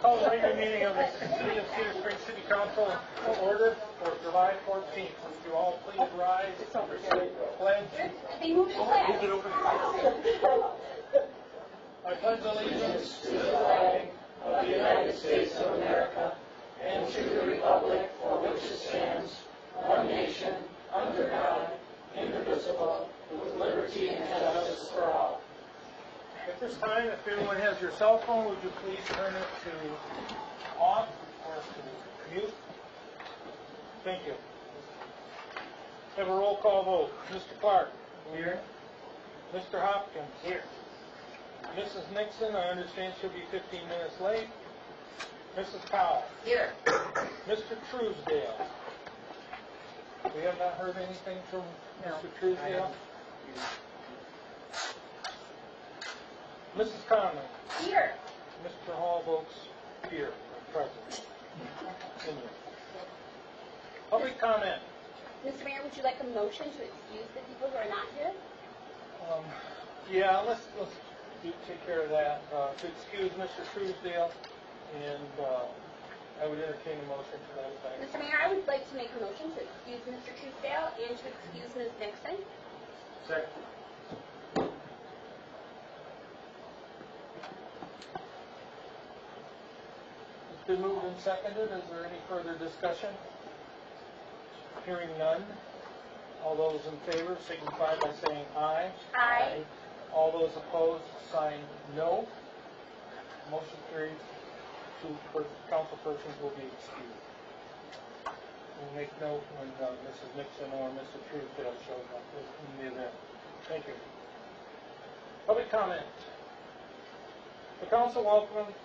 Call the regular meeting of the City of Cedar Springs City Council to order for July 14th. Would you all please rise and recite the pledge? Move it over. I pledge allegiance to the flag of the United States of America and to the republic for which it stands, one nation, under God, indivisible, with liberty and justice for all. At this time, if anyone has your cell phone, would you please turn it to off or to mute? Thank you. Have a roll call vote. Mr. Clark. Here. Mr. Hopkins. Here. Mrs. Nixon, I understand she'll be 15 minutes late. Mrs. Powell. Here. Mr. Truesdale. We have not heard anything from Mr. Truesdale. Mrs. Conley. Here. Mr. Hall votes here, present. Continue. Public comment. Mr. Mayor, would you like a motion to excuse the people who are not here? Yeah, let's take care of that. To excuse Mr. Truesdale, and I would entertain a motion to that effect. Mr. Mayor, I would like to make a motion to excuse Mr. Truesdale and to excuse Ms. Nixon. Second. It's been moved and seconded. Is there any further discussion? Hearing none. All those in favor signify by saying aye. Aye. All those opposed sign no. Motion carries. Two council persons will be excused. We'll make note when Mrs. Nixon or Mr. Truesdale shows up in the event. Thank you. Public comment. The council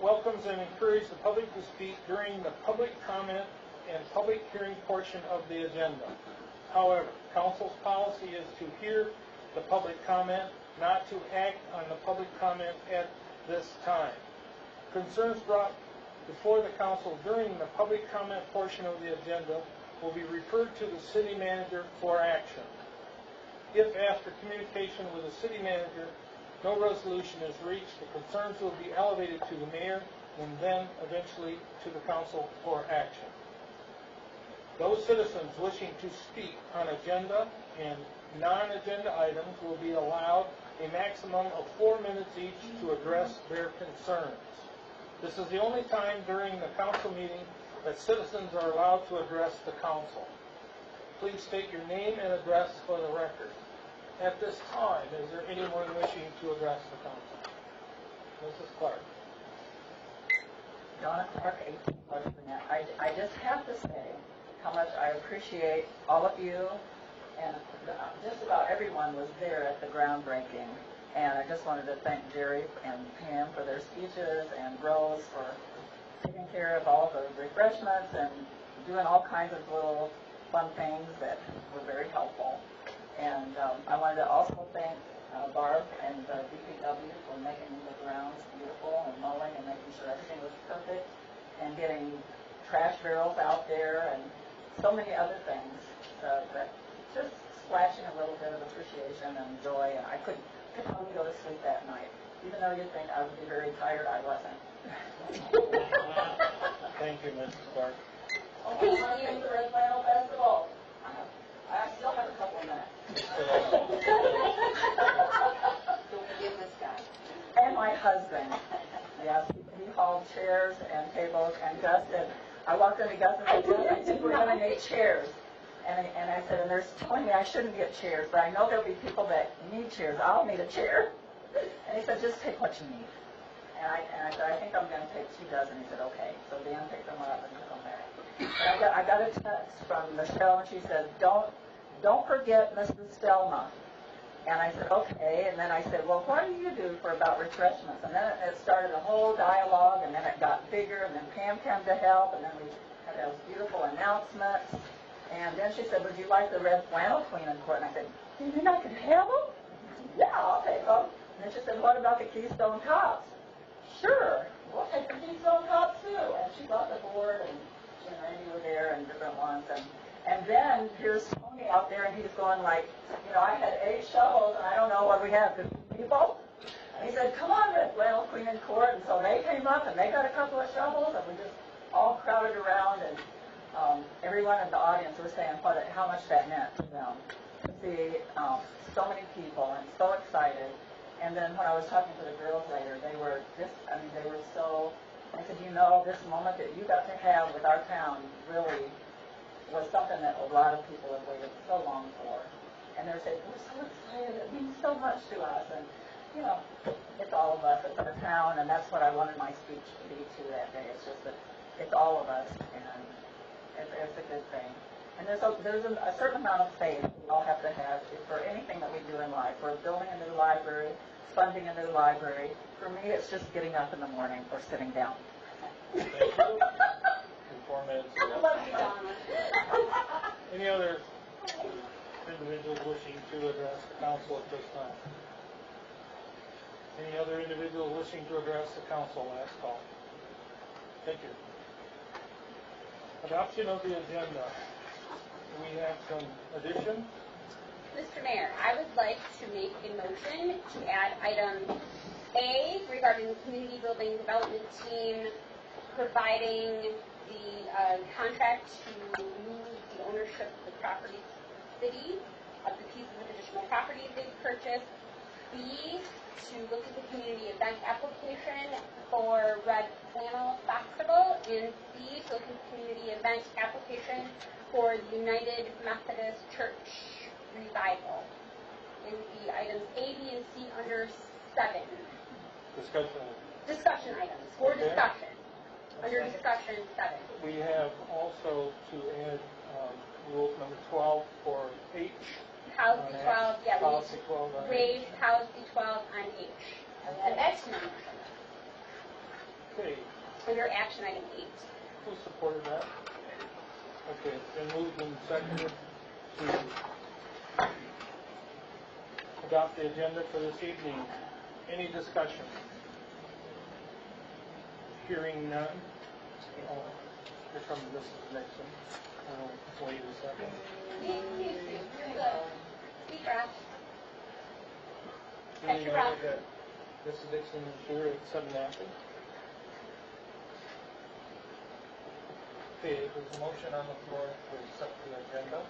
welcomes and encourages the public to speak during the public comment and public hearing portion of the agenda. However, council's policy is to hear the public comment, not to act on the public comment at this time. Concerns brought before the council during the public comment portion of the agenda will be referred to the city manager for action. If after communication with the city manager no resolution is reached, the concerns will be elevated to the mayor and then eventually to the council for action. Those citizens wishing to speak on agenda and non-agenda items will be allowed a maximum of 4 minutes each to address their concerns. This is the only time during the council meeting that citizens are allowed to address the council. Please state your name and address for the record. At this time, is there anyone wishing to address the council? Mrs. Clark. Donna Clark, 18 Virginia. I just have to say how much I appreciate all of you, and just about everyone was there at the groundbreaking. And I just wanted to thank Jerry and Pam for their speeches, and Rose for taking care of all the refreshments and doing all kinds of little fun things that were very helpful. And I wanted to also thank Barb and the DPW for making the grounds beautiful and mowing and making sure everything was perfect and getting trash barrels out there and so many other things that just splashing a little bit of appreciation and joy. And I couldn't probably go to sleep that night. Even though you'd think I would be very tired, I wasn't. Thank you, Mrs. Clark. Oh, I'm running the Red Final Festival. I still have a couple of minutes. And my husband. Yes, he hauled chairs and tables, and Gus said, I walked into Gus and said, I think we're going to need chairs. And I said, and they're telling me I shouldn't get chairs, but I know there'll be people that need chairs. I'll need a chair. And he said, just take what you need. And I said, I think I'm going to take 2 dozen. He said, okay. So Dan picked them up and took them back. And I got a text from Michelle, and she said, don't forget Mrs. Stelma. And I said, okay. And then I said, well, what do you do for about refreshments? And then it started a whole dialogue, and then it got bigger, and then Pam came to help, and then we had those beautiful announcements. And then she said, would you like the red flannel queen in court? And I said, you think I could have them? Yeah, I'll take them. And then she said, what about the Keystone Tops? Sure, we'll take the Keystone Tops too. And she brought the board, and she and Randy were there, and different ones. And then here's Tony out there, and he's going like, I had 8 shovels, and I don't know what we have, 50 people. he said, come on, well, Queen and Court, and so they came up and they got a couple of shovels and we just all crowded around, and everyone in the audience was saying how much that meant to them to see so many people and so excited. And then when I was talking to the girls later, they were so, I said, this moment that you got to have with our town really was something that a lot of people have waited so long for. And they're saying, we're so excited, it means so much to us. And, it's all of us, it's our town, and that's what I wanted my speech to be to that day. It's just that it's all of us, and it's a good thing. And there's a certain amount of faith we all have to have for anything that we do in life. We're building a new library, funding a new library. For me, it's just getting up in the morning or sitting down. Thank you. 4 minutes. I love you, Donna. Any other individuals wishing to address the council at this time? Any other individuals wishing to address the council? Last call. Thank you. Adoption of the agenda. We have some additions. Mr. Mayor, I would like to make a motion to add item A regarding the community building development team providing the contract to move the ownership of the property to the city of the pieces of additional property they've purchased. B, to look at the community event application for Red Flannel Festival, and C, to look at the community event application for the United Methodist Church Revival. It would be items A, B, and C under 7. Discussion items, for Okay. discussion. Under discussion 7. We have also to add rules number 12 for H. Policy 12, yeah, Policy 12 on waive H. policy 12 on H. And action item. Okay. Under action item 8. Who supported that? Okay, it's been moved and seconded to adopt the agenda for this evening. Any discussion? Hearing none. Oh, here comes Mrs. Nixon. Wait a second. Deep breath. Hearing none, that Mrs. Nixon is here at 7 after. Okay, there's a motion on the floor to accept the agenda.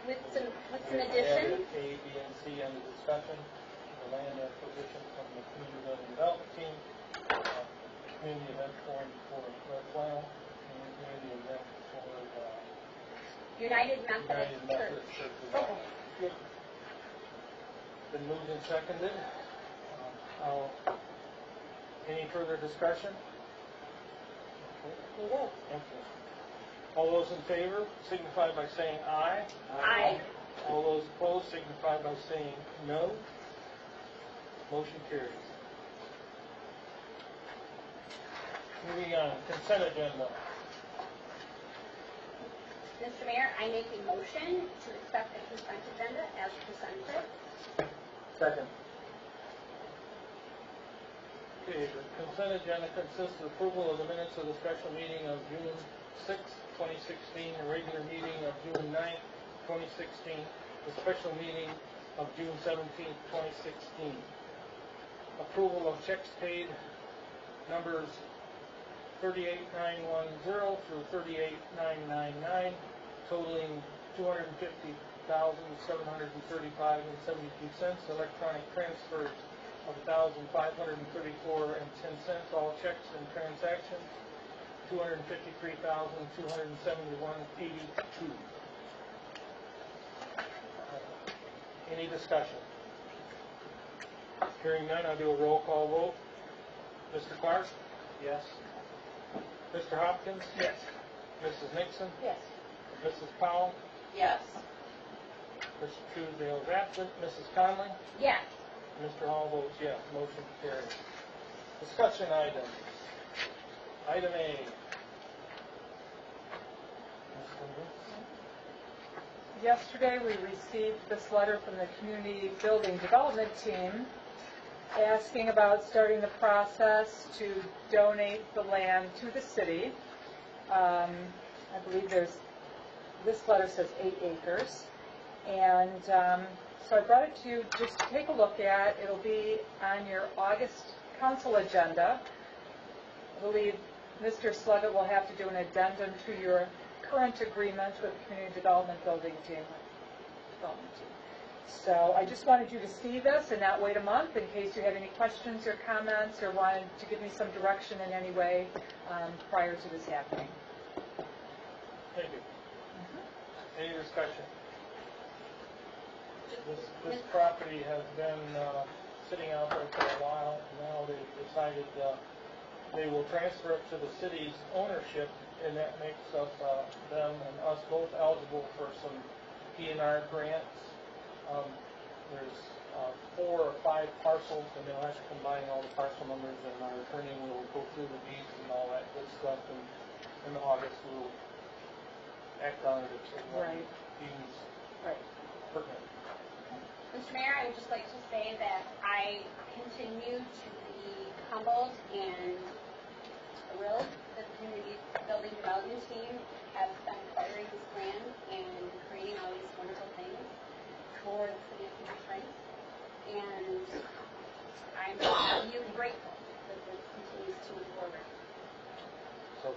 With some We addition. added A, B, and C under discussion. The land acquisition from the community building development team, community event form for Red Flannel, and community event for United Methodist United Methodist Church. Church. Good. Been moved and seconded. Any further discussion? Okay. Thank you. All those in favor signify by saying aye. Aye. All those opposed signify by saying no. Motion carries. Moving on, consent agenda. Mr. Mayor, I make a motion to accept the consent agenda as presented. Second. Okay, the consent agenda consists of approval of the minutes of the special meeting of June 6th, 2016, the regular meeting of June 9th, 2016, the special meeting of June 17th, 2016. Approval of checks paid numbers 38910 through 38999, totaling $250,735.72. Electronic transfers of $1,534.10. All checks and transactions $253,271.82. Any discussion? Hearing none, I'll do a roll call vote. Mr. Clark? Yes. Mr. Hopkins? Yes. Mrs. Nixon? Yes. Mrs. Powell? Yes. Mr. Truesdale is absent. Mrs. Conley? Yes. Mr. Hall votes yes. Motion carries. Discussion items. Item A. Yesterday, we received this letter from the Community Building Development Team asking about starting the process to donate the land to the city. I believe this letter says 8 acres. And So I brought it to you just to take a look at. It'll be on your August council agenda. I believe Mr. Sluggett will have to do an addendum to your current agreement with the Community Development Building Team. So I just wanted you to see this and not wait a month in case you had any questions or comments or wanted to give me some direction in any way prior to this happening. Thank you. Any discussion? This property has been sitting out there for a while. Now they've decided they will transfer it to the city's ownership, and that makes us, them and us both eligible for some P&R grants. There's 4 or 5 parcels, and they'll have to combine all the parcel numbers, and our attorney will go through the deeds and all that good stuff, and in August we'll act on it if it deems pertinent. Mr. Mayor, I would just like to say that I continue to be humbled and thrilled that the Community Building Development Team has been acquiring this land and creating all these wonderful things for the city of Cedar Springs. And I'm really grateful that this continues to move forward. So.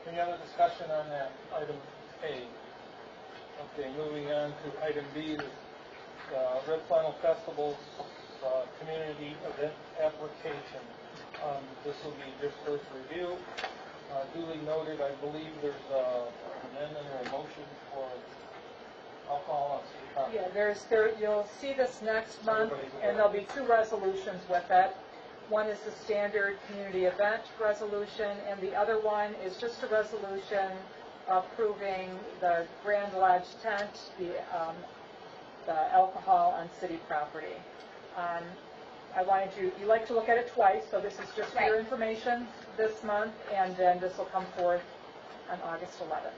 Any other discussion on that, item A? Okay, moving on to item B, the Red Flannel Festival's community event application. This will be just first review. Duly noted, I believe there's an amendment or a motion for alcohol on city property. You'll see this next month, and there'll be 2 resolutions with it. One is the standard community event resolution, and the other one is just a resolution approving the Grand Lodge tent, the alcohol on city property. I wanted you like to look at it twice, so this is just for your information this month, and then this will come forth on August 11th.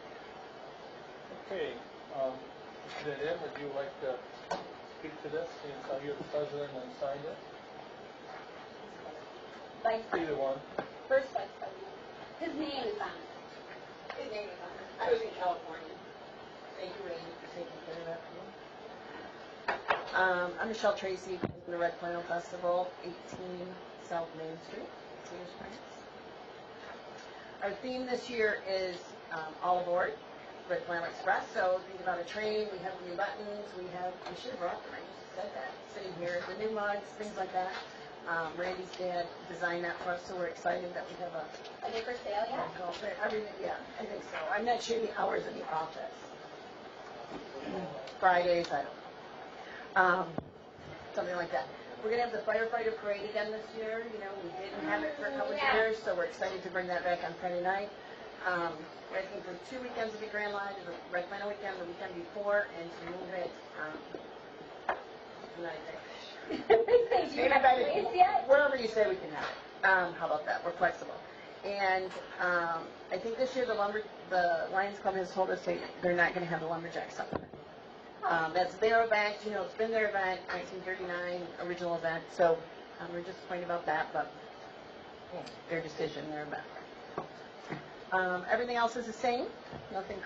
Okay, Mr. Interim, would you like to speak to this, since you're the president and signed it? Vice Either President. one. First Vice President. His name is on it. His name is on it. I was in California. Thank you, Randy, for taking care of that for me. I'm Michelle Tracy from the Red Flannel Festival, 18 South Main Street, Cedar Springs. Our theme this year is all aboard, Red Flannel Express. So think about a train, we have new buttons, we should have brought them, I just said that, sitting here, the new mugs, things like that. Randy's dad designed that for us, so we're excited that we have a Ready for sale, yeah? yeah, I think so. I'm not sure the hours in the office. Fridays, I don't know. Something like that. We're going to have the firefighter parade again this year. You know, we didn't have it for a couple of years, so we're excited to bring that back on Friday night. We're asking for 2 weekends of the Grand Lodge, the Red Flannel weekend, the weekend before, and to move it, wherever you say we can have it. How about that? We're flexible. And I think this year the Lions Club has told us they're not going to have the Lumberjacks up there. That's their event. You know, it's been their event, 1939 original event. So we're disappointed about that, but their decision, their event. Everything else is the same. Nothing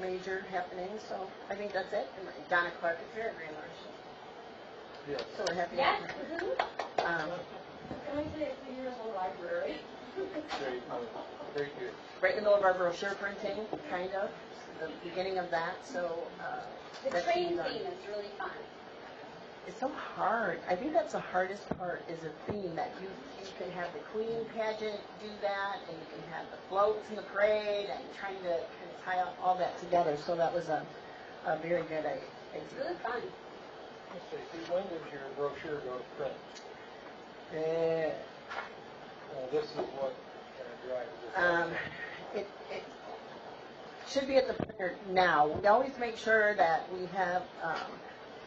major happening. So I think that's it. And Donna Clark is here at Grand Lodge. Yes. So we're happy. Yes. Can I say it's the year's old library? Very good. Right in the middle of our brochure printing, kind of, the beginning of that, so. The train theme is really fun. It's so hard. I think that's the hardest part, is a theme that you can have the Queen pageant do that, and you can have the floats in the parade, and trying to kind of tie all that together, so that was a very good idea. It's really fun. When does your brochure go to print? This is what drives this. It should be at the printer now. We always make sure that we have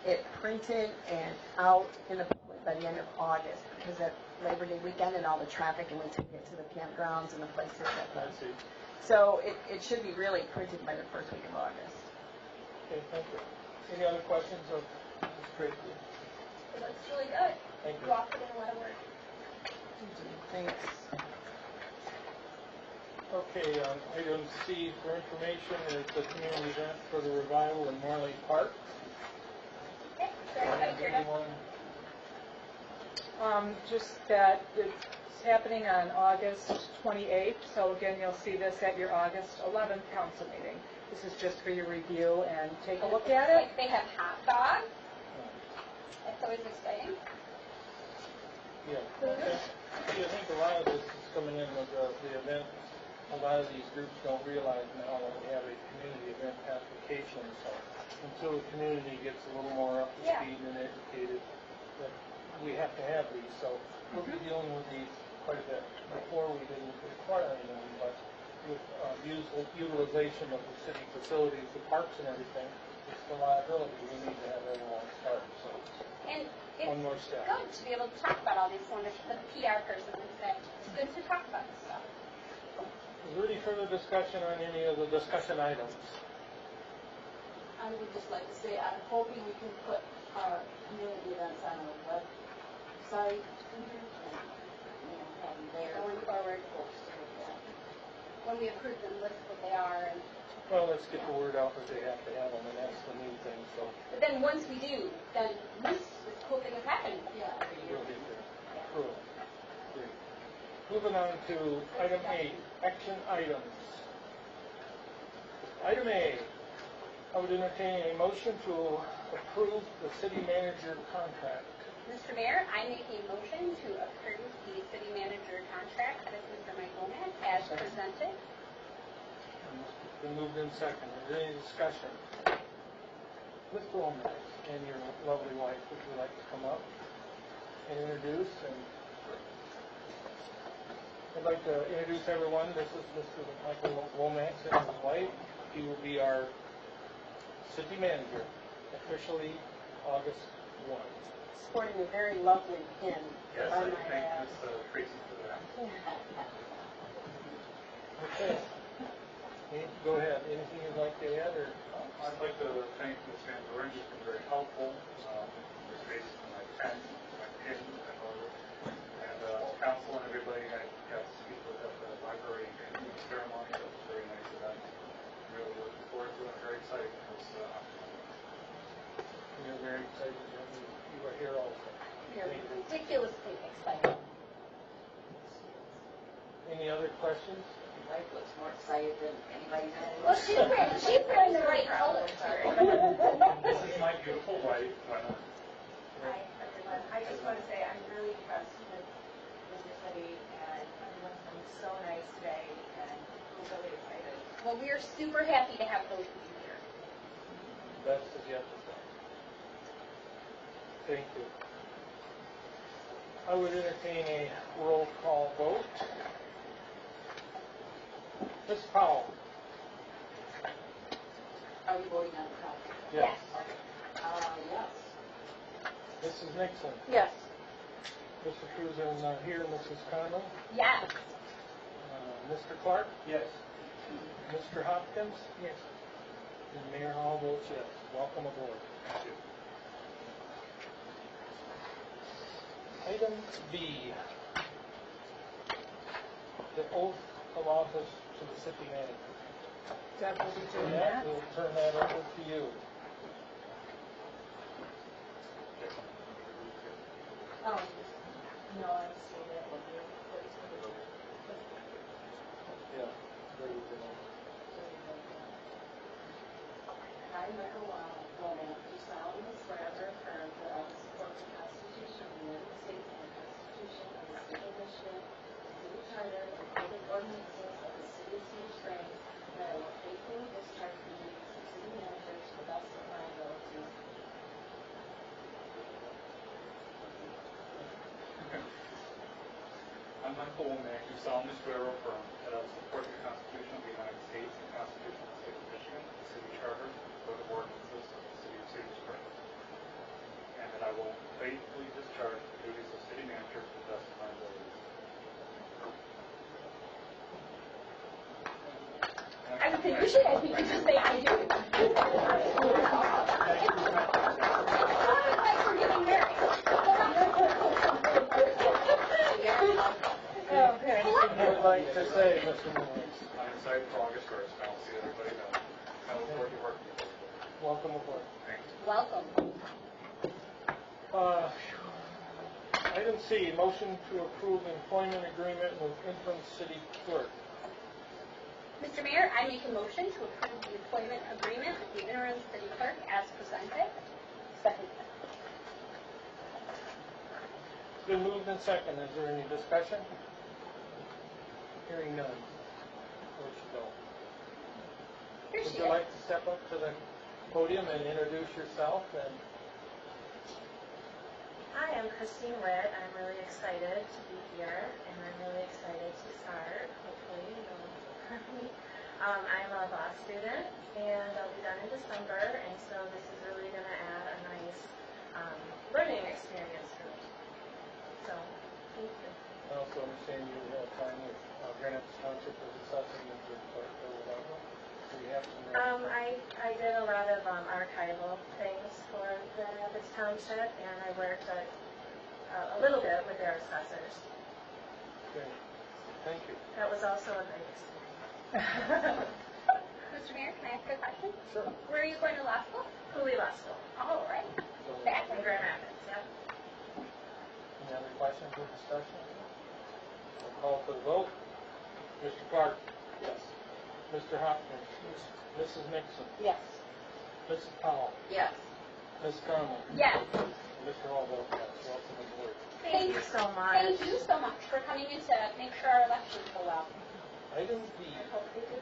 it printed and out in the public by the end of August, because at Labor Day weekend and all the traffic, and we take it to the campgrounds and the places that I see. So it should be really printed by the first week of August. Okay, thank you. Any other questions of Ms. Tracy? It looks really good. Thank you. You all put in a lot of work. Thanks. Okay, item C for information is the community event for the revival in Morley Park. Just that it's happening on August 28th, so again, you'll see this at your August 11th council meeting. This is just for your review and take a look at it. Like they have hot dogs. That's always exciting. Yeah. Okay. See, I think a lot of this is coming in with the event. A lot of these groups don't realize now that we have a community event application, so until the community gets a little more up to speed and educated, that we have to have these. So we'll be dealing with these quite a bit. Before we didn't require anyone, but with utilization of the city facilities, the parks and everything, it's the liability. We need to have everyone start. So And one more it's step. good to be able to talk about all these wonderful, the PR person and say, it's good to talk about this stuff. Is there any further discussion on any of the discussion items? I would just like to say, I'm hoping we can put our community events on our website, and, have them there. Going forward, when we approve them, list what they are. And Well, let's get the word out that they have to have them, and that's the new thing, so but then once we do, then this cool thing has happened. Yeah. we'll get there. Cool. Great. Moving on to item 8, action items. Item A, I would entertain a motion to approve the city manager contract. Mr. Mayor, I make a motion to approve the city manager contract with Mr. Mike Gomez as presented. It's been moved in second. Is there any discussion? Mr. Womack and your lovely wife, would you like to come up and introduce? And I'd like to introduce everyone. This is Mr. Michael Womack and his wife. He will be our city manager, officially August 1. Sporting a very lovely pin. Yes, I thank Ms. Tracy for that. Okay. Go ahead. Anything you'd like to add? Or I'd like to thank Ms. Van Doren. She's been very helpful. Ms. Tracy for my pen, my pin, and council and everybody I got to speak with at the library and the ceremony. It was a very nice event. Really looking forward to it. Very excited for this opportunity. We're very excited to have you are here also. You're Thank you. ridiculously excited. Any other questions? My wife looks more excited than anybody else. Well, she's wearing the right colors. This is my beautiful wife. Hi, everyone. I just want to say I'm really impressed with Mr. City, and everyone's been so nice today, and I'm really excited. Well, we are super happy to have both of you here. Best is yet to come. Thank you. I would entertain a roll call vote. Ms. Powell? Are we voting on the project? Yes. Yes. Mrs. Nixon? Yes. Mr. Cruiser not here. Mrs. Conlon? Yes. Mr. Clark? Yes. Mr. Hopkins? Yes. And Mayor Hall votes yes. Welcome aboard. Thank you. Item B, the oath of office to the city manager. Deb will be doing Jeanette, that. we'll turn that over to you. No, I'm seeing it will be. Yeah. Very good. I, Michael Womack, do solemnly swear or affirm that I will support the Constitution of the United States and the Constitution of the State of Michigan, the City Charter, and public ordinances of the City of Cedar Springs, and that I will faithfully discharge the duties of city manager to the best of my abilities. I'm Michael Womack. Do solemnly swear or affirm that I will support the Constitution of the United States and the Constitution of the State of Michigan, the City Charter, code of ordinances of the City of Cedar Springs, and that I will faithfully discharge the duties of city manager to the best of my abilities. I would think I think you should say I do. Like we're getting married. Okay. What would you like to say, Mr. Lawrence? I'm excited for August 1st, and I'll see everybody then. I look forward to working with you. Welcome aboard. Thank you. Welcome. Item C, motion to approve employment agreement with interim city clerk. Mr. Mayor, I make a motion to approve the employment agreement with the interim city clerk as presented. Second. It's been moved and second. Is there any discussion? Hearing none. Where'd she go? Here Would she you is. like to step up to the podium and introduce yourself? And Hi, I'm Christine Witt. I'm really excited to be here, and I'm really excited to start, hopefully, I'm a law student, and I'll be done in December, and so this is really going to add a nice learning experience for me. So, thank you. I also understand you have time with Greenwich Township as assessing as your clerk or whatever. So you have some. I did a lot of archival things for this township, and I worked a little bit with their assessors. Great. Thank you. That was also a great experience. Mr. Mayor, can I ask a question? Sure. Where are you going to law school? Cooley Law School. All right. So, Back In Grand Rapids, yep. any other questions or discussion? We'll call for the vote. Mr. Clark? Yes. Mr. Hopkins? Yes. Mrs. Nixon? Yes. Mrs. Powell? Yes. Ms. Conlon? Yes. Mr. Hallville? Yes. Welcome aboard. Thank you so much. Thank you so much for coming in to make sure our elections go well. Item D, I hope they do.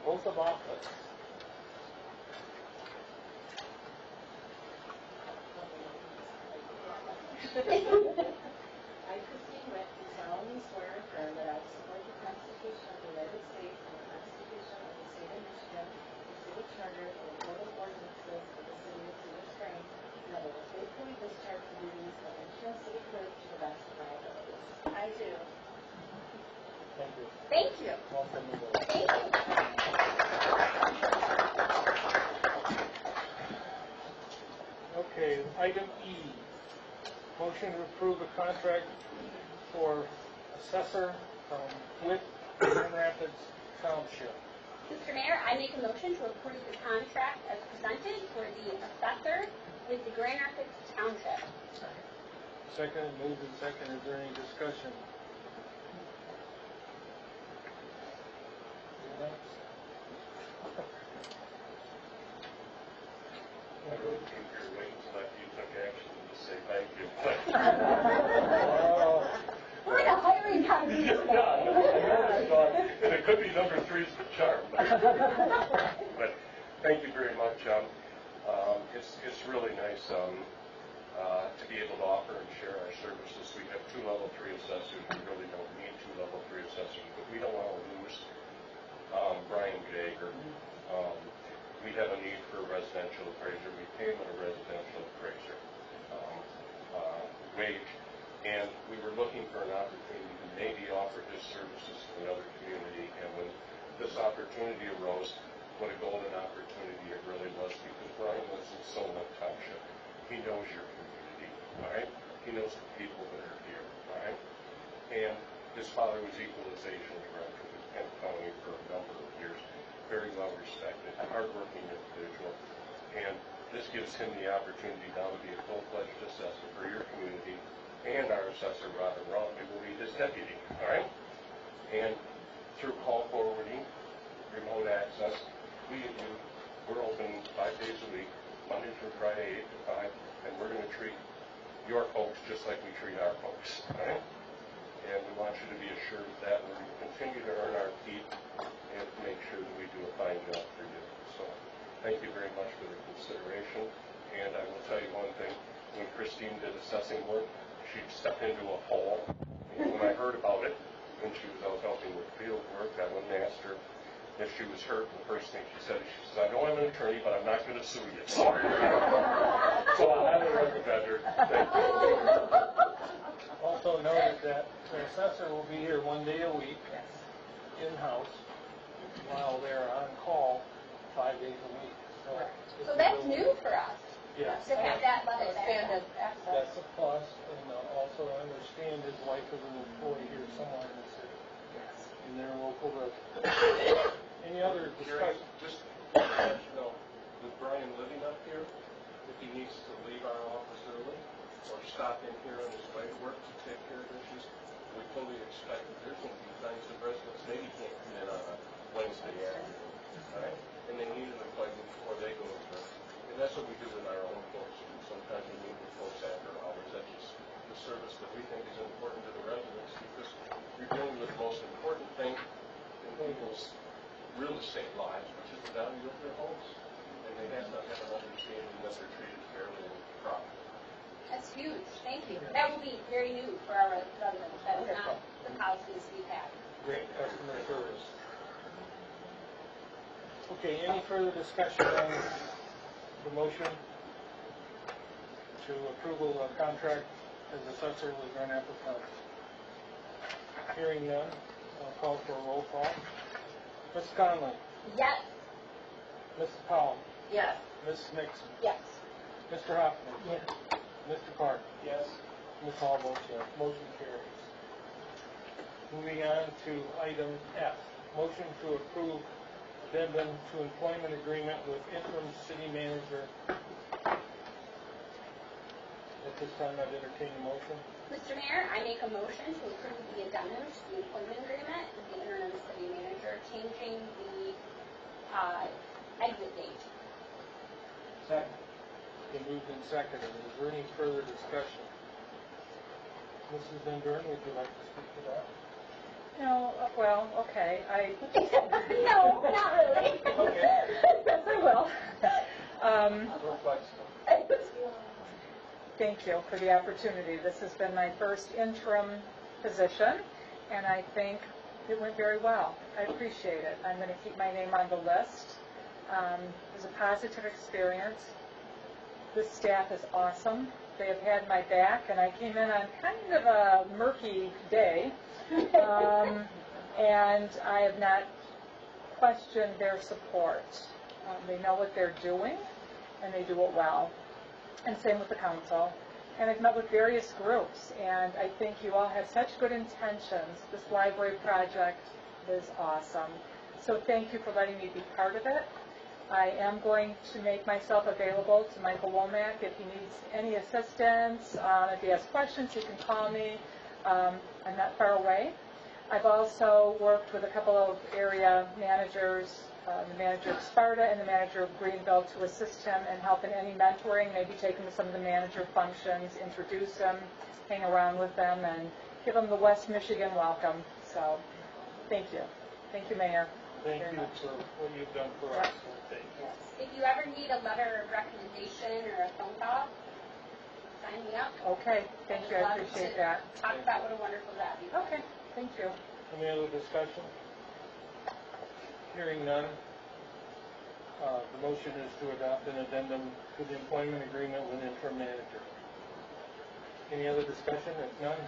oath of office. I, Christine Witt, do solemnly swear and affirm that I will support the Constitution of the United States and the Constitution of the State of Michigan, the City Charter, and the Code of Ordinances of the City of Cedar Springs, and that I will faithfully discharge the duties of interim city clerk to the best of my abilities. I do. Thank you. Thank you. Welcome aboard. Thank you. Okay, item E, motion to approve a contract for assessor with Grand Rapids Township. Mr. Mayor, I make a motion to approve the contract as presented for the assessor with the Grand Rapids Township. Second, moved and second. Is there any discussion? You're next. I really think you're waiting until after you took action to say thank you. Oh, We're in a hiring company today. And it could be number 3's the charm. But thank you very much. It's really nice to be able to offer and share our services. We have 2 level 3 assessors. We really don't need 2 level 3 assessors, but we don't want to lose Brian Jager. We have a need for a residential appraiser. We pay him a residential appraiser wage, and we were looking for an opportunity to maybe offer his services to another community. And when this opportunity arose, what a golden opportunity it really was, because Brian lives in Solon Township. He knows your community, all right? He knows the people that are here, all right? And his father was equalization director with Kent County for a number of years. Very well respected, hardworking individual, and this gives him the opportunity now to be a full-fledged assessor for your community, and our assessor, Robin Romney, will be his deputy, all right? And through call forwarding, remote access, we're open 5 days a week, Monday through Friday, 8 to 5, and we're going to treat your folks just like we treat our folks, all right? And we want you to be assured of that we're going to continue to earn our keep and to make sure that we do a fine job for you. So thank you very much for the consideration. And I will tell you one thing, when Christine did assessing work, she stepped into a hole. And when I heard about it, when she was out helping with field work, I went and asked her if she was hurt. The first thing she said, I know I'm an attorney, but I'm not going to sue you. So I highly recommend her. Thank you. also noted that the assessor will be here 1 day a week, in-house, while they're on call 5 days a week. So that's new for us, Yes. to have that level of Expanded access. That's a plus, and also I understand his wife is an employee here somewhere in the city. Yes. In their local residence. Any other discussion? Just to let you know, with Brian living up here, if he needs to leave our office early, or stop in here on his way to work to take care of issues, we fully expect that there's going to be times that residents maybe can't come in on a Wednesday afternoon, all right? And they need an appointment before they go to work. And that's what we do with our own folks. Sometimes we meet with folks after hours. That's just the service that we think is important to the residents, because you're dealing with the most important thing in people's real estate lives, which is the value of their homes. And they have to have an understanding that they're treated fairly and properly. That's huge. Thank you. That will be very new for our residents. That is not the policies we've had. Great customer service. Okay, any further discussion on the motion to approval of contract as assessor with Grand Rapids County? Hearing none, I'll call for a roll call. Ms. Conley? Yes. Mrs. Powell? Yes. Mrs. Nixon? Yes. Mr. Hopkins? Yes. Mr. Clark? Yes. Ms. Hall votes yes. Motion carries. Moving on to item F, motion to approve addendum to employment agreement with interim city manager. At this time, I'd entertain a motion. Mr. Mayor, I make a motion to approve the addendum to the employment agreement with the interim city manager, changing the exit date. Second. Been moved and seconded. Is there any further discussion? Mrs. Van Buren, would you like to speak to that? No, well, okay, No, not really. Okay. yes, I will. Real flexible. Thank you for the opportunity. This has been my first interim position, and I think it went very well. I appreciate it. I'm going to keep my name on the list. It was a positive experience. This staff is awesome. They have had my back, and I came in on kind of a murky day, and I have not questioned their support. They know what they're doing, and they do it well. And same with the council. And I've met with various groups, and I think you all have such good intentions. This library project is awesome. So thank you for letting me be part of it. I am going to make myself available to Michael Womack if he needs any assistance. If he has questions, he can call me. I'm not far away. I've also worked with a couple of area managers, the manager of Sparta and the manager of Greenville, to assist him and help in any mentoring, maybe take him to some of the manager functions, introduce him, hang around with them, and give them the West Michigan welcome. So, thank you. Thank you, Mayor. Thank you for what you've done for us. Thank you. If you ever need a letter of recommendation or a phone call, sign me up. Okay, thank you. I appreciate that. Talk about what a wonderful job you've done. Okay, thank you. Any other discussion? Hearing none, the motion is to adopt an addendum to the employment agreement with interim manager. Any other discussion? If none,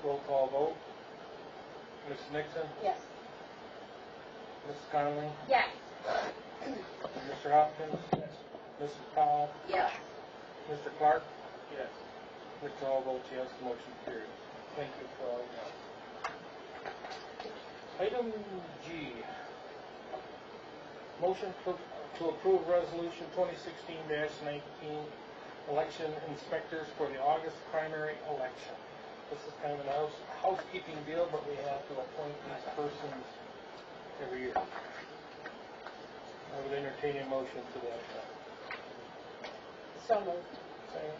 roll call vote. Ms. Nixon? Yes. Mrs. Conley? Yes. Mr. Hopkins? Yes. Mrs. Powell? Yes. Mr. Clark? Yes. Mr. Hall votes yes, motion carries. Thank you for all that. Item G, motion to approve resolution 2016-19, election inspectors for the August primary election. This is kind of a housekeeping deal, but we have to appoint these persons every year. I would entertain a motion to that effect. So moved. Second.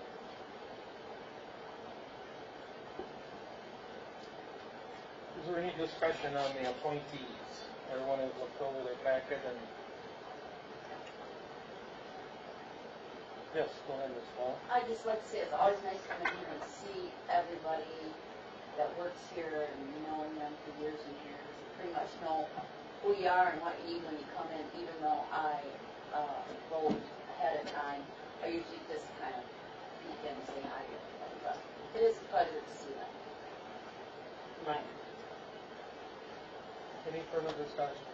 Is there any discussion on the appointees? Everyone has looked over their packet and... Yes, go ahead, Ms. Paul. I'd just like to say it's always nice coming here and see everybody that works here and knowing them for years and years. You pretty much know who you are and what you need when you come in, even though I vote ahead of time. I usually just kind of peek in and say hi to everybody, but it is a pleasure to see them. Right. Any further discussion?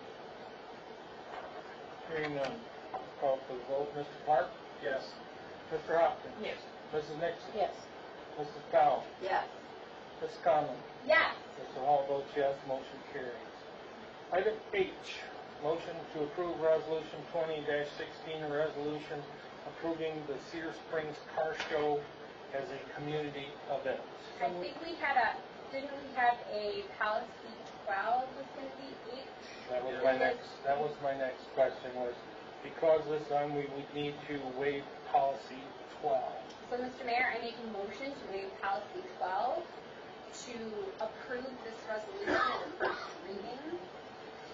Hearing none. Call for the vote. Mr. Clark? Yes. Mr. Hopkins? Yes. Mrs. Nixon? Yes. Mrs. Powell? Yes. Ms. Conlon? Yes. Mr. Hall votes yes, motion carries. Item H, motion to approve resolution 20-16, a resolution approving the Cedar Springs Car Show as a community event. I think we had didn't we have a policy 12 was going to be H? That was my next question was, because this time we would need to waive policy 12. So, Mr. Mayor, I make a motion to waive policy 12 to approve this resolution at first reading,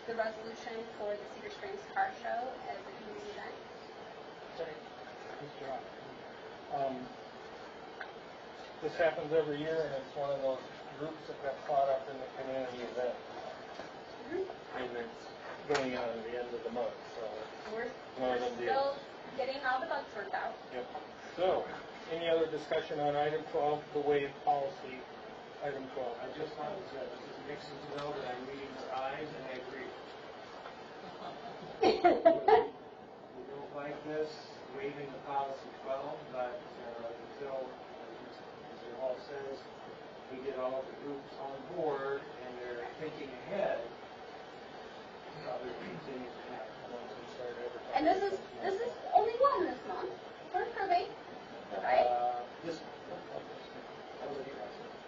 the resolution for the Cedar Springs Car Show as a community event. Mr. Rock. This happens every year, and it's one of those groups that got caught up in the community event. And it's going on at the end of the month, so We're one of them deals. still getting all the bugs worked out. Yep. So, any other discussion on item 12, the waive policy, item 12? I just wanted Mrs. Nixon to know that I'm reading her eyes, and I agree. We don't like this, waiving the policy 12, but until, as your hall says, we get all of the groups on board and they're thinking ahead, other things to happen. Once we start advertising. And this is only one this month. We're improving, right?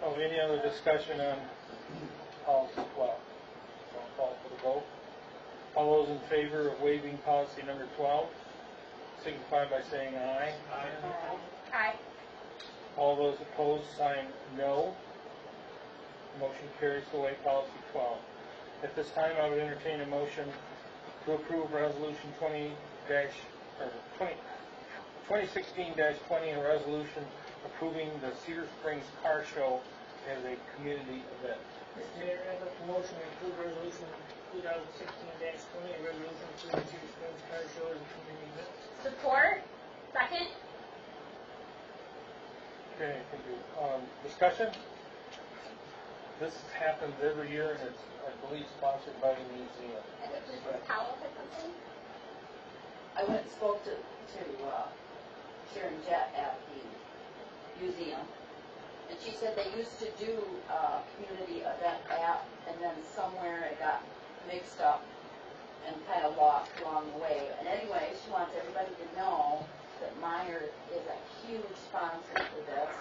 Oh, any other discussion on policy 12? So I'll call for the vote. All those in favor of waiving policy number 12, signify by saying aye. Aye. All those opposed, sign no. Motion carries to waive policy 12. At this time, I would entertain a motion to approve resolution 2016-20, a resolution approving the Cedar Springs Car Show as a community event. Mr. Mayor, I make a motion to approve resolution 2016-20, a resolution approving Cedar Springs Car Show as a community event. Support. Second. Okay, thank you. Discussion? This happens every year, and it's, I believe, sponsored by the museum. I think Mrs. Powell had something. I went and spoke to Sharon Jett at the museum, and she said they used to do a community event app, and then somewhere it got mixed up and kind of lost along the way. And anyway, she wants everybody to know that Meyer is a huge sponsor for this.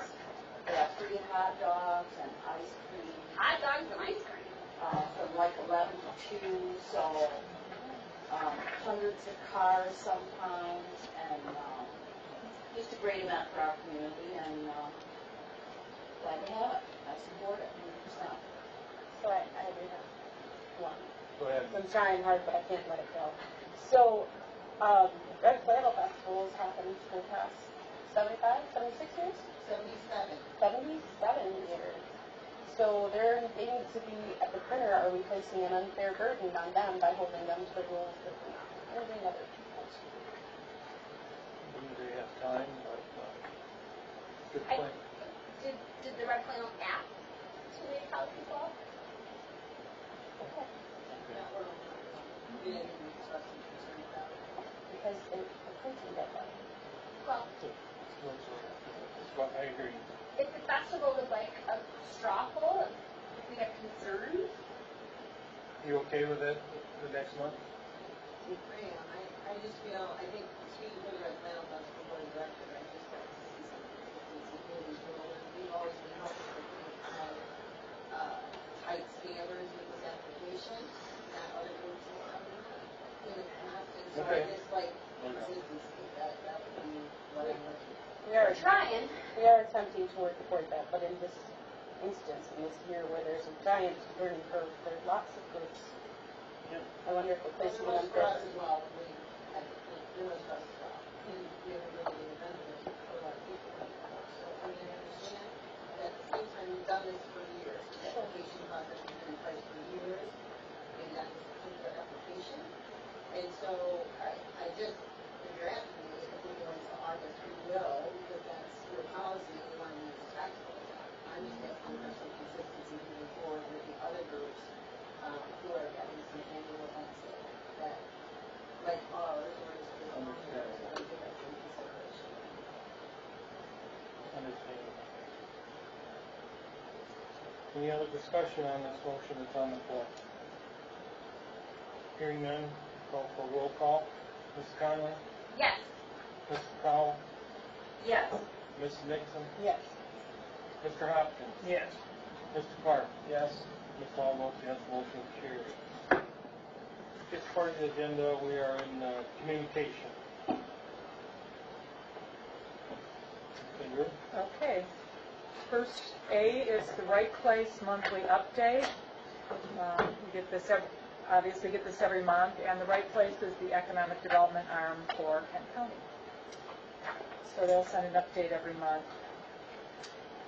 They have free hot dogs and ice cream. Hot dogs and ice cream. From like 11 to 2, so hundreds of cars sometimes, and just a great event for our community, and glad to have it. I support it 100%. So I agree with one. Go ahead. I'm trying hard, but I can't let it go. So, Red Flannel Festival has happened for the past 75, 76 years? 77. 77 years. So they need to be at the printer. Are we placing an unfair burden on them by holding them to the rules that we're not holding other people to? They have time, but good point. Did the Red Flannel ask to waive policy 12? Okay. Because the printing deadline. Well, I agree. if the festival was like a straw poll, if we have concerns, You okay with it the next month? I just feel, I think, speaking for the Red Flannel Festival Board of Directors, I just like to see something that needs to really, we've always been helping with tight standards with this application, that other groups have come in the past, and so I just like consistency, that would be what I'm looking for. we're trying. We are attempting to work toward that, but in this instance, in this year where there's a giant learning curve, there are lots of groups. Yep. I wonder if we're placing There an was for unfair us as well, there was for us as well. We have a really good benefit for a lot of people. So, I mean, I understand, but at the same time, we've done this for years. The application process has been in place for years, and that is particular application. And so, I just, if you're asking me, if we go into August, we will, because that's your policy, and we want to use taxable. I'm just asking for some consistency moving forward with the other groups who are having some annual events that, like ours, or just the owners, and give us some consideration. Understandable. Any other discussion on this motion that's on the floor? Hearing none, call for roll call. Mrs. Conley? Yes. Mrs. Powell? Yes. Mrs. Nixon, Yes. Mr. Hopkins, Yes. Mr. Clark, Yes. Ms. Hall votes yes, motion carries. This part of the agenda, we are in communication. Finger. Okay. First A is the Right Place monthly update. We get this, obviously get this every month, and the Right Place is the economic development arm for Kent County. So they'll send an update every month.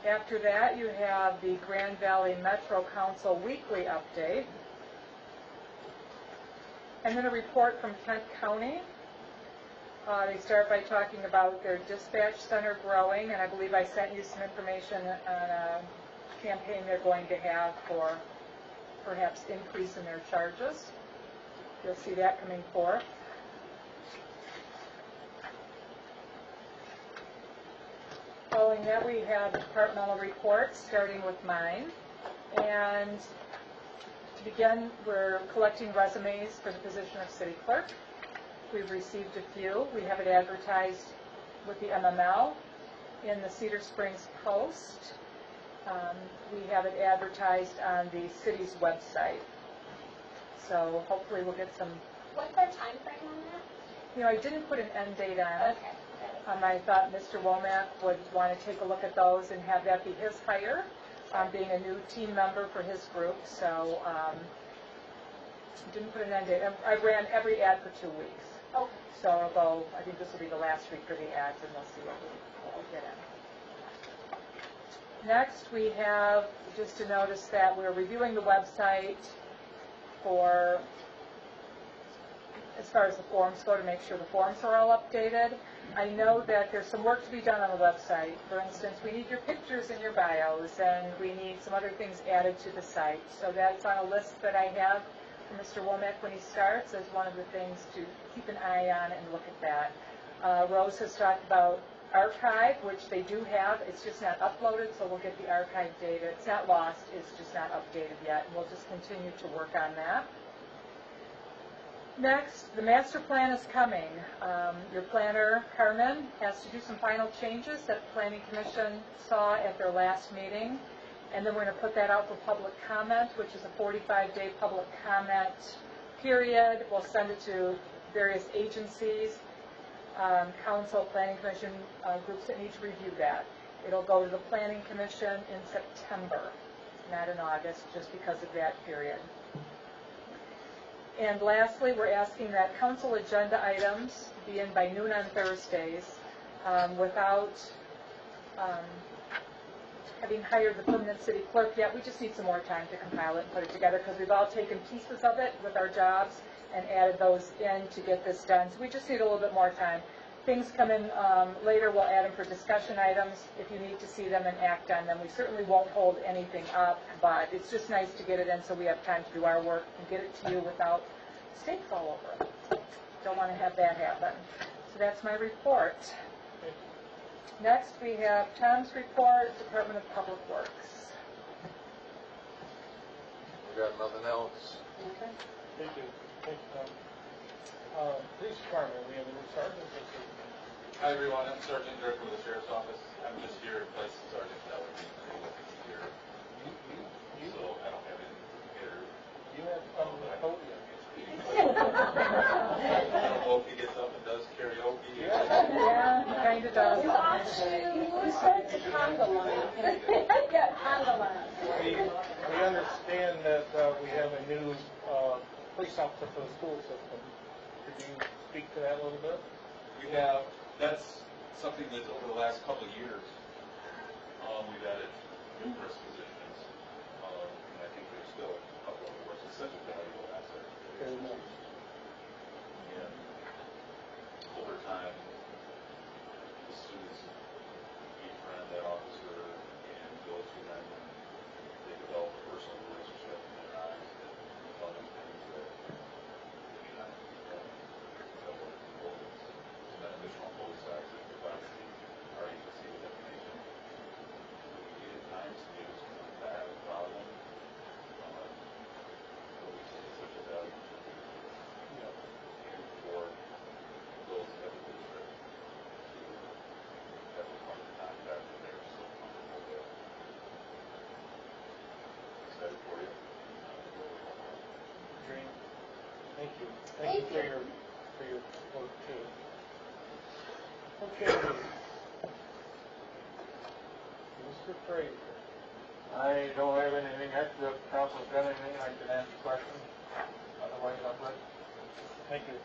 After that, you have the Grand Valley Metro Council weekly update. And then a report from Kent County. They start by talking about their dispatch center growing, and I believe I sent you some information on a campaign they're going to have for perhaps increase in their charges. You'll see that coming forth. Following that, we have departmental reports, starting with mine. And to begin, we're collecting resumes for the position of city clerk. We've received a few. We have it advertised with the MML in the Cedar Springs Post. We have it advertised on the city's website. So hopefully we'll get some. What's our time frame on that? You know, I didn't put an end date on it. Okay. I thought Mr. Womack would want to take a look at those and have that be his hire, being a new team member for his group. So didn't put an end date. I ran every ad for 2 weeks. Okay. So I'll go, I think this will be the last week for the ads, and we'll see what we get in. Next, we have just to notice that we're reviewing the website for, as far as the forms go, to make sure the forms are all updated. I know that there's some work to be done on the website. For instance, we need your pictures and your bios, and we need some other things added to the site. So that's on a list that I have for Mr. Womack when he starts as one of the things to keep an eye on and look at that. Rose has talked about archive, which they do have. It's just not uploaded, so we'll get the archive data. It's not lost, it's just not updated yet, and we'll just continue to work on that. Next, the master plan is coming. Your planner, Carmen, has to do some final changes that the Planning Commission saw at their last meeting. And then we're going to put that out for public comment, which is a 45-day public comment period. We'll send it to various agencies, council, Planning Commission, groups that need to review that. It'll go to the Planning Commission in September, not in August, just because of that period. And lastly, we're asking that council agenda items be in by noon on Thursdays without having hired the permanent city clerk yet. We just need some more time to compile it and put it together because we've all taken pieces of it with our jobs and added those in to get this done. So we just need a little bit more time. Things come in later, we'll add them for discussion items if you need to see them and act on them. We certainly won't hold anything up, but it's just nice to get it in so we have time to do our work and get it to you without stakes all over it. Don't want to have that happen. So that's my report. Next, we have Tom's report, Department of Public Works. We got nothing else. Okay. Thank you. Thank you, Tom. Police Department, we have a new sergeant. Hi everyone, I'm Sergeant Dirk with the Sheriff's Office. I'm just here in place of Sergeant Teller here. So I don't have anything prepared. You have some podium. I don't know if he gets up and does karaoke. Yeah, he kind of does. Who starts a conga line? Yeah, conga line. We understand that we have a new police officer for the school system. Could you speak to that a little bit? We have, that's something that over the last couple of years, we've added numerous positions. And I think there's still a couple of works. It's such a valuable asset. Very much. And over time, the students befriend that officer and go to them, and they develop a personal relationship in their eyes that tell them things that maybe not couple of people. It's beneficial on both sides. It provides the RUC with information that we need at times to be able to Thank you. Thank you for your work too. Okay. Mr. Fraser. I don't have anything extra. If council's got anything, I can answer questions. Otherwise, I'm good. Thank you.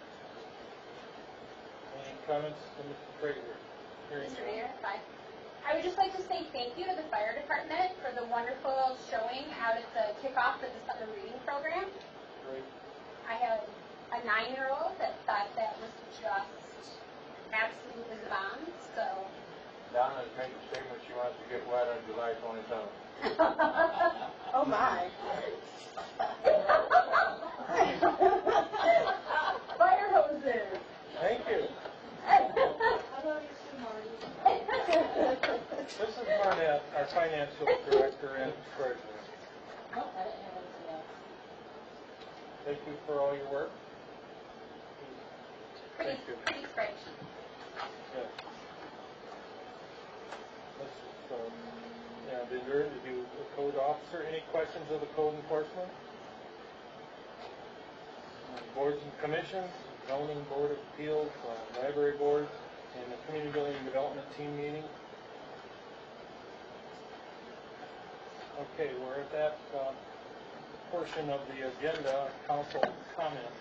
Any comments from Mr. Fraser? Mr. Mayor, bye. I would just like to say thank you to the fire department for the wonderful showing out at the kickoff of the summer reading program. Great. I have a 9-year-old that thought that was just absolutely the bomb, so. Donna's made a statement she wants to get wet on July 27th. Oh, my. Fire hoses. Thank you. How about you, Sue Marty? This is Marnette, our financial director and treasurer. No, I didn't have anything else. Thank you for all your work. Pretty Thank you. spreadsheet. Yeah. Binder to do the code officer. Any questions of the code enforcement? Boards and commissions, zoning board of appeals, library board, and the community building development team meeting. Okay, we're at that portion of the agenda, council comments.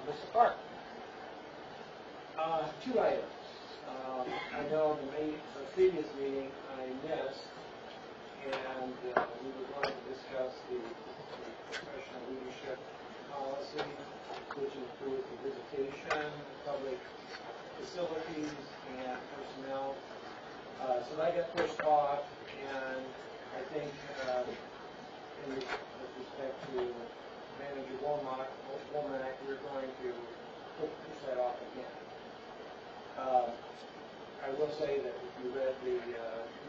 Mr. Clark. Two items. I know the previous meeting I missed, and we were going to discuss the professional leadership policy, which includes the visitation, public facilities, and personnel. So that got pushed off, and I think with respect to Manager Womack, we're going to push that off again. I will say that if you read the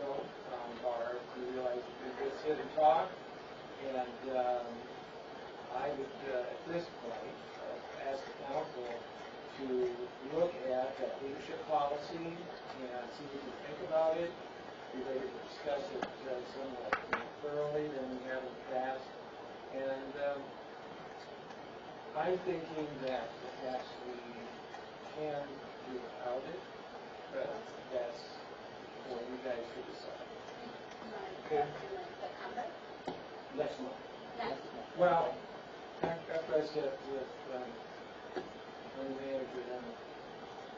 note from Barb, you realize we just sit and talk, and I would, at this point, ask the council to look at that leadership policy and see what you think about it. Be ready to discuss it somewhat more thoroughly than we have in the past. And I'm thinking that perhaps we can do without it, but that's for you guys to decide. Next month. Well, after I sit with the manager, then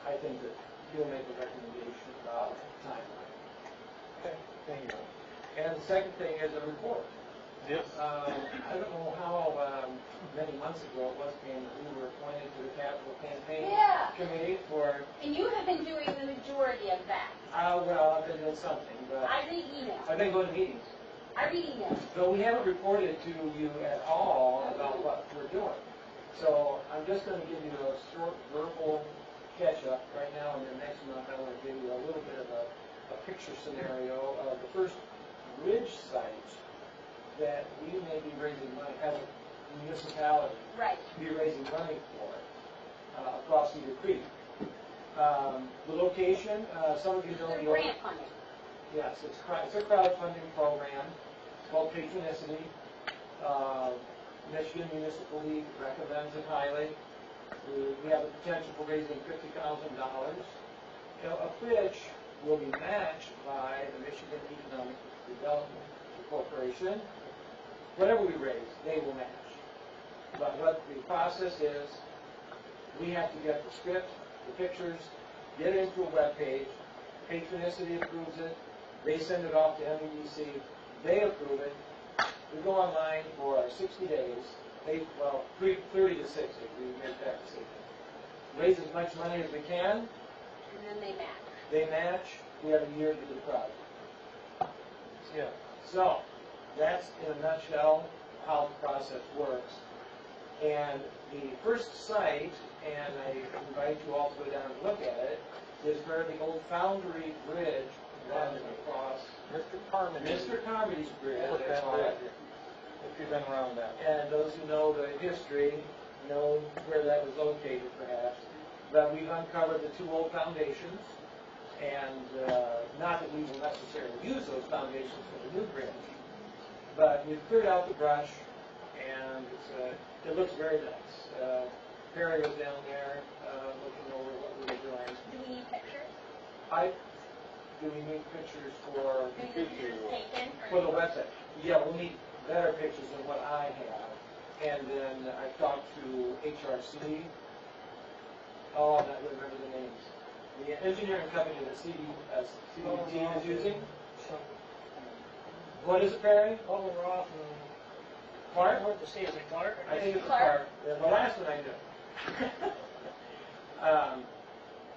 I think that he'll make a recommendation about timeline. Okay, thank you. And the second thing is a report. Yes. I don't know how many months ago it was, Pam, that we were appointed to the capital campaign committee for. And you have been doing the majority of that. Well, I've been doing something, but I read emails. I've been going to meetings. I read emails. But we haven't reported to you at all about what we're doing. So I'm just going to give you a short verbal catch-up right now, and then next month I want to give you a little bit of a picture scenario of the first bridge site that we may be raising money as a municipality. Right. Be raising money for across Cedar Creek. The location, some of you know The the grant funding. Yes, it's a crowdfunding program. It's called Patronicity. Michigan Municipal League recommends it highly. We have the potential for raising $50,000, of which will be matched by the Michigan Economic Development Corporation. Whatever we raise, they will match. But what the process is, we have to get the script, the pictures, get it into a web page. Patronicity approves it. They send it off to MEDC. They approve it. We go online for 60 days. 30 to 60. We make that decision. Raise as much money as we can. And then they match. They match. We have a year to do the project. Yeah. So, that's in a nutshell how the process works. And the first site, and I invite you all to go down and look at it, is where the old Foundry Bridge runs across. Mr. Carmody's Bridge. Put that there, if you've been around that. And those who know the history know where that was located, perhaps. But we've uncovered the two old foundations, and not that we will necessarily use those foundations for the new bridge, but we've cleared out the brush, and it looks very nice. Perry was down there looking over what we were doing. Do we need pictures? Do we need pictures for Taken for the website? Yeah, we'll need better pictures than what I have. And then I talked to HRC. Oh, I'm not going to remember the names. The engineering company that CDT is using. What is it, Perry? Oh, we're off. Clark? What to say, is it Clark? I think it's Clark. The last one I knew.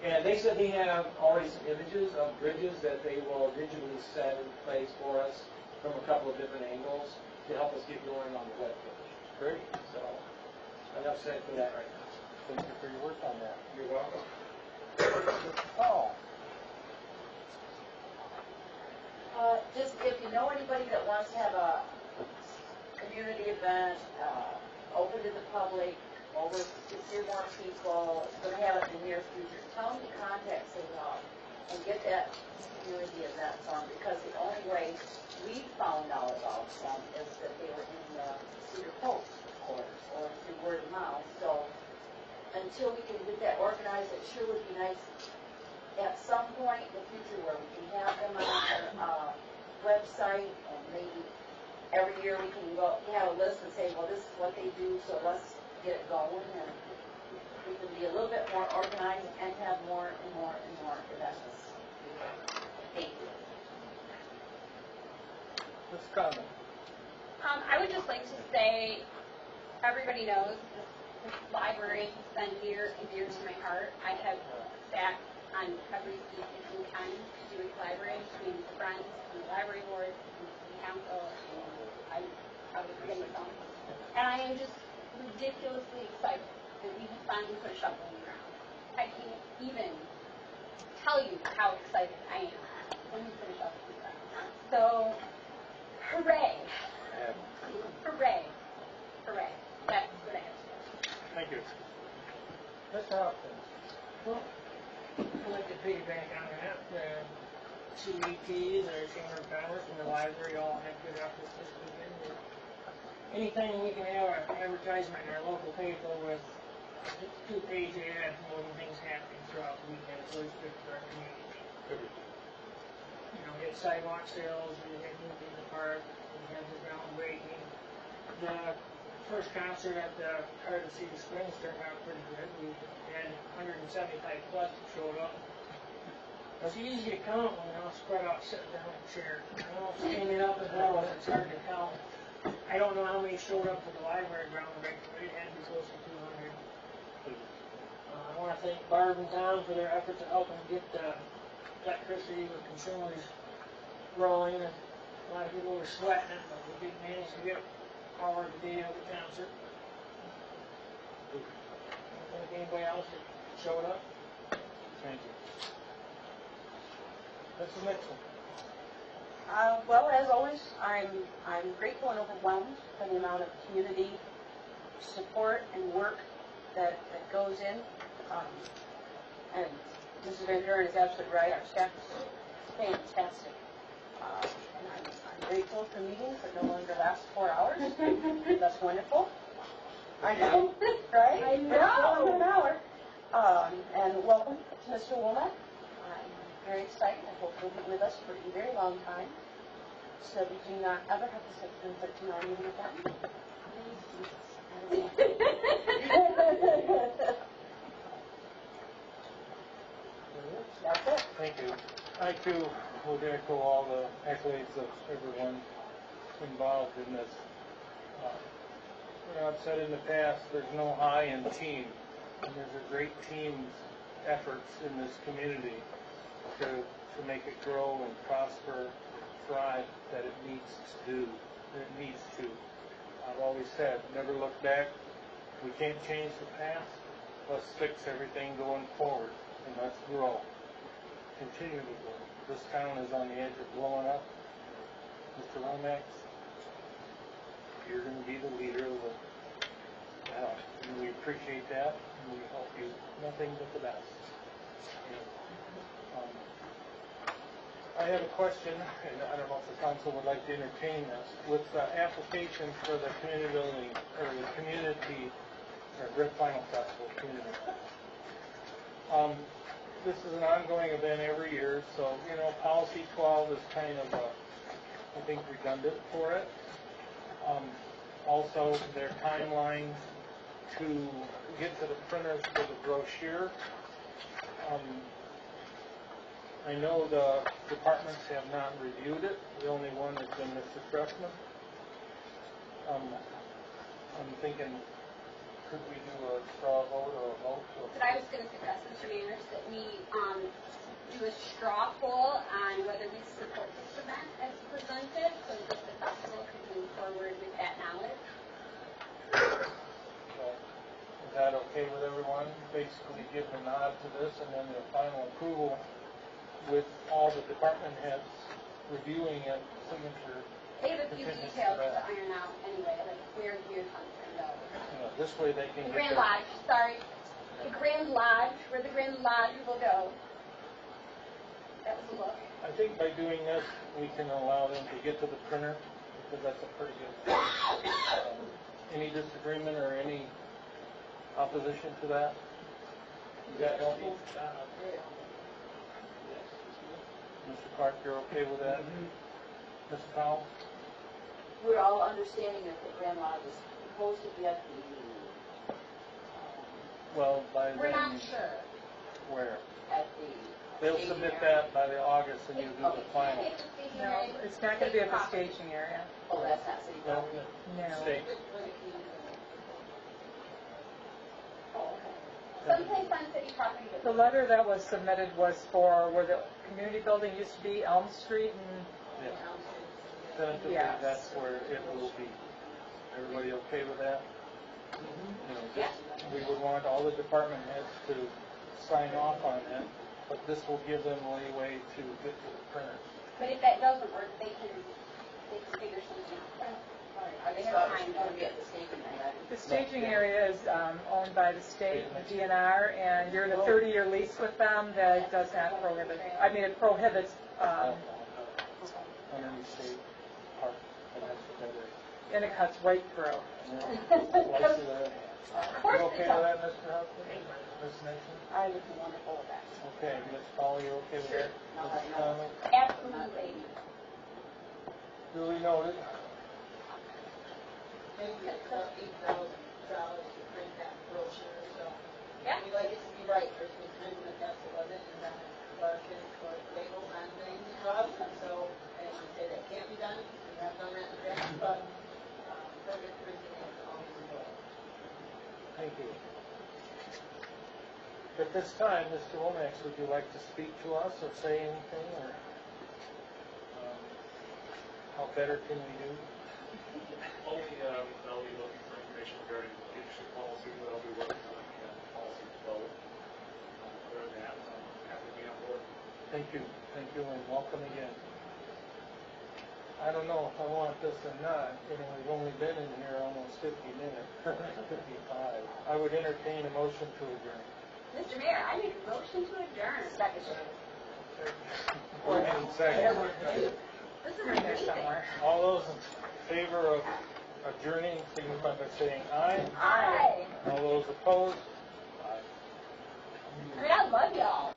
And they said they have already some images of bridges that they will digitally set in place for us from a couple of different angles to help us get going on the web page. Great. So, enough said for that right now. Thank you for your work on that. You're welcome. Oh. Just if you know anybody that wants to have a community event, open to the public, over 60 or more people, it's going to have it in the near future, tell them to contact City Hall and get that community event form, because the only way we found out about them is that they were in the Cedar Post, of course, or through word of mouth. So until we can get that organized, it sure would be nice at some point in the future where we can have them on our website, and maybe every year we can go have a list and say, well, this is what they do, so let's get it going, and we can be a little bit more organized and have more and more and more events. Thank you. Let's comment. I would just like to say, everybody knows this library has been near and dear to my heart. I have sat on every seat in time to do with library, between the friends and the library board and the city council, and I was getting some. And I am just ridiculously excited that we have finally put a shovel in the ground. I can't even tell you how excited I am when we put a shovel in the ground. So, hooray. Hooray. Hooray. That's what I have to say. Thank you. Mr. Hopkins. Well, I'd like to piggyback on that. The two ETs, our Chamber of Commerce, and the library all had good efforts this weekend. Anything we can have an advertisement in our local paper with a 2-page ad promoting things happening throughout the weekend is always good for our community. You know, we had sidewalk sales, we had movie in the park, we had the groundbreaking. The first concert at the Heart of Cedar Springs turned out pretty good. We had 175 plus that showed up. It was easy to count when they're all spread out sitting down in chairs. You know, standing up and rows, it's hard to count. I don't know how many showed up to the library groundbreaking, but it had to be close to 200. I want to thank Barb and Tom for their efforts of helping get the electricity with consumers rolling. A lot of people were sweating it, but we did manage to get power today of the concert. I don't think anybody else that showed up. Thank you. Mrs. Nixon. Well, as always, I'm grateful and overwhelmed by the amount of community support and work that goes in. And Mrs. Van Buren is absolutely right. Our staff is fantastic. And I'm grateful for meetings that no longer last 4 hours. That's wonderful. I know, right? I know. Under an hour. And welcome to Mr. Womack. I'm very excited. I hope he'll be with us for a very long time, so that we do not ever have to sit through 13-hour meeting again. That's it. Thank you. I too would echo all the accolades of everyone involved in this. I've said in the past, there's no I in team, and there's a great team's efforts in this community to make it grow and prosper, thrive, that it needs to do, that it needs to. I've always said, never look back. We can't change the past. Let's fix everything going forward, and let's grow. Continue to grow. This town is on the edge of blowing up. Mr. Lomax, you're going to be the leader of the town, and we appreciate that, and we hope you nothing but the best. And, I have a question, and I don't know if the council would like to entertain this. With the application for the community building, or the community, or Red Final Festival community. This is an ongoing event every year, so, you know, policy 12 is kind of, I think, redundant for it. Also, their timeline to get to the printers for the brochure. I know the departments have not reviewed it. The only one has been Mr. Tressman. I'm thinking, could we do a straw vote or a vote? But I was going to suggest, Mr. Mayor, that we do a straw poll on whether we support this event as presented, so that the festival can move forward with that knowledge. Is that okay with everyone? Basically give the nod to this and then the final approval with all the department heads reviewing it, signature. They have a few details to iron out anyway, like where you're concerned though. This way they can The get Grand Lodge, sorry. The Grand Lodge, where the Grand Lodge will go. That was a look. I think by doing this, we can allow them to get to the printer, because that's a pretty good any disagreement or any opposition to that? Is that helpful? Mr. Clark, you're okay with that? Mr. Powell? We're all understanding that the Grand Lodge is supposed to be at the, Well, by We're then, not sure. where? at the. They'll submit that by the August and you do the final. No, it's not going to be at the staging area. Oh, that's not city No, property. No. state. Oh, okay. Someplace on city property. The letter that was submitted was for where the community building used to be, Elm Street, and Yeah. Tentatively, Yes. that's where it will be. Everybody okay with that? You know, we would want all the department heads to sign off on that, but this will give them leeway to get to the printers. But if that doesn't work, they can figure something out. I just thought it was going to be at the staging area. the staging area is owned by the state, the DNR, and you're in a 30-year lease with them that does not prohibit, I mean, it prohibits, On any state park, and that's what that is. and it cuts right through. What's the- You okay with that, Mr. Huffman? Ms. Nixon? I would be wonderful with that. Okay, Ms. Paul, you okay with that? Ms. Conley? Absolutely. Duly noted. Maybe it's about $8,000 to print that brochure, so. Yeah. We'd like it to be right, first we kind of that's the limit, and then kids put labels on things and jobs, and so, and we say that can't be done, we have done that in the past, but, perfect printing is always a goal. Thank you. At this time, Mr. Lomax, would you like to speak to us or say anything, or how better can we do? Only, I'll be looking for information regarding leadership policy that I'll be working on and policy development. Other than that, I'm happy to be on board. Thank you, and welcome again. I don't know if I want this or not, you know, we've only been in here almost 50 minutes, 55. I would entertain a motion to adjourn. Mr. Mayor, I make a motion to adjourn. Second. Second. This is In there amazing. somewhere. All those in favor of adjourning, signify by saying aye. Aye. All those opposed? I mean, I love y'all.